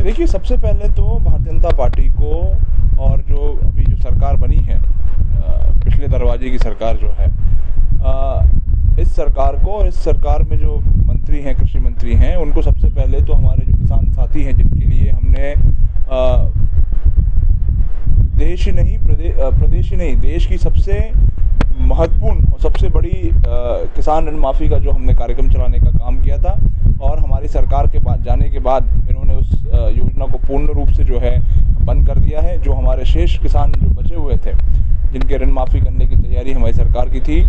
देखिए, सबसे पहले तो भारतीय जनता पार्टी को और जो अभी जो सरकार बनी है, पिछले दरवाजे की सरकार जो है, इस सरकार को, इस सरकार में जो मंत्री हैं, कृषि मंत्री हैं, उनको सबसे पहले तो हमारे जो किसान साथी हैं, जिनके लिए हमने देश ही नहीं, प्रदेश ही नहीं, देश की सबसे महत्वपूर्ण और सबसे बड़ी किसान ऋण माफ़ी का जो हमने कार्यक्रम चलाने का काम किया था, और हमारी सरकार के बाद जाने के बाद इन्होंने उस योजना को पूर्ण रूप से जो है बंद कर दिया है। जो हमारे शेष किसान जो बचे हुए थे, जिनके ऋण माफ़ी करने की तैयारी हमारी सरकार की थी,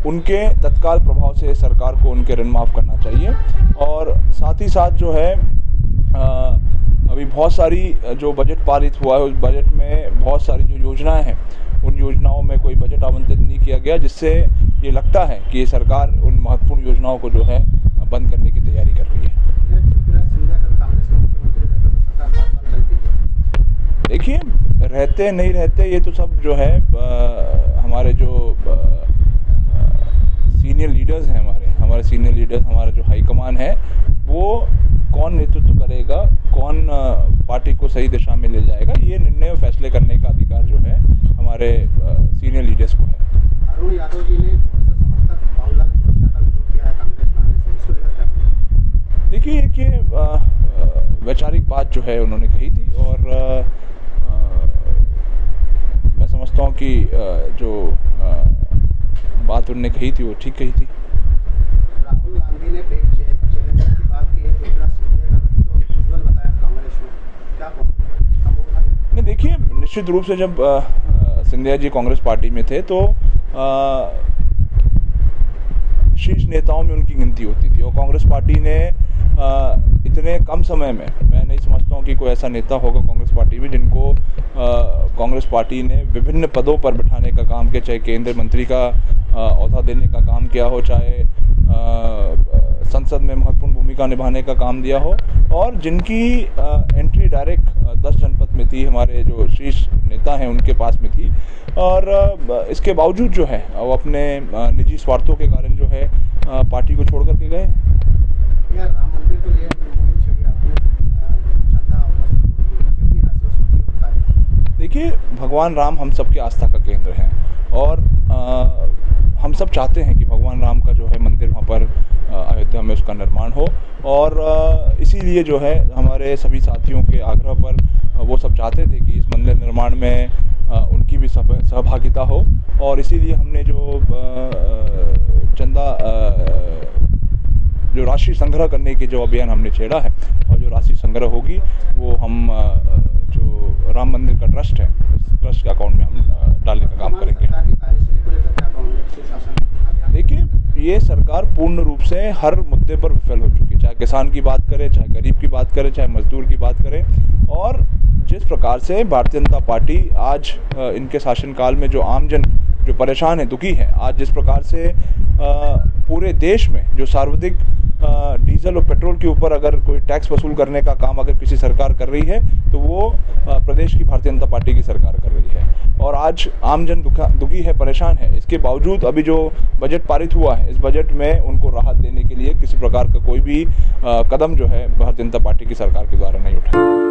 उनके तत्काल प्रभाव से सरकार को उनके ऋण माफ़ करना चाहिए। और साथ ही साथ जो है अभी बहुत सारी जो बजट पारित हुआ है, उस बजट में बहुत सारी जो योजनाएं हैं, उन योजनाओं में कोई बजट आवंटित नहीं किया गया, जिससे ये लगता है कि ये सरकार उन महत्वपूर्ण योजनाओं को जो है बंद करने की तैयारी कर रही है। देखिए, रहते नहीं रहते ये तो सब जो है हमारे जो सीनियर लीडर्स हैं, हमारे सीनियर लीडर्स, हमारा जो हाईकमान है, वो कौन नेतृत्व करेगा, कौन पार्टी को सही दिशा में ले जाएगा, ये निर्णय और फैसले करने का अधिकार जो है हमारे सीनियर लीडर्स को है। अरुण यादव जी ने समर्थक बाबूलाल सुरक्षा का विरोध किया है कांग्रेस में आने से, इसको लेकर क्या? देखिए, एक वैचारिक बात जो है उन्होंने कही थी, और मैं समझता हूँ कि जो बात उन्होंने कही थी वो ठीक कही थी। राहुल गांधी ने चैलेंजर की बात की है, ज्योतिरादित्य सिंधिया का उज्ज्वल बताया कांग्रेस में, क्या संभव है? नहीं, देखिए, निश्चित रूप से जब सिंधिया जी कांग्रेस पार्टी में थे तो शीर्ष नेताओं में उनकी गिनती होती थी, और कांग्रेस पार्टी ने इतने कम समय में, मैं नहीं समझता हूँ कि कोई ऐसा नेता होगा कांग्रेस पार्टी में जिनको कांग्रेस पार्टी ने विभिन्न पदों पर बिठाने का काम किया, चाहे केंद्रीय मंत्री का ओहदा देने का काम किया हो, चाहे संसद में महत्वपूर्ण भूमिका निभाने का काम दिया हो, और जिनकी एंट्री डायरेक्ट 10 जनपद में थी, हमारे जो शीर्ष नेता हैं उनके पास में थी। और इसके बावजूद जो है वो अपने निजी स्वार्थों के कारण जो है पार्टी को छोड़ करके गए। राम मंदिर को लेकर देखिए, भगवान राम हम सबके आस्था का केंद्र हैं, और हम सब चाहते हैं कि भगवान राम का जो है मंदिर वहाँ पर अयोध्या में उसका निर्माण हो, और इसीलिए जो है हमारे सभी साथियों के आग्रह पर वो सब चाहते थे कि इस मंदिर निर्माण में उनकी भी सहभागिता हो, और इसीलिए हमने जो चंदा जो राशि संग्रह करने के जो अभियान हमने छेड़ा है, और जो राशि संग्रह होगी वो हम जो राम मंदिर का ट्रस्ट है, उस ट्रस्ट के अकाउंट में हम डालने का काम करेंगे। देखिए, ये सरकार पूर्ण रूप से हर मुद्दे पर विफल हो चुकी है, चाहे किसान की बात करें, चाहे गरीब की बात करें, चाहे मजदूर की बात करें। और जिस प्रकार से भारतीय जनता पार्टी आज इनके शासनकाल में जो आमजन जो परेशान है, दुखी है, आज जिस प्रकार से पूरे देश में जो सर्वाधिक डीजल और पेट्रोल के ऊपर अगर कोई टैक्स वसूल करने का काम अगर किसी सरकार कर रही है, तो वो प्रदेश की भारतीय जनता पार्टी की सरकार कर रही है। और आज आमजन दुखी है, परेशान है। इसके बावजूद अभी जो बजट पारित हुआ है, इस बजट में उनको राहत देने के लिए किसी प्रकार का कोई भी कदम जो है भारतीय जनता पार्टी की सरकार के द्वारा नहीं उठाया।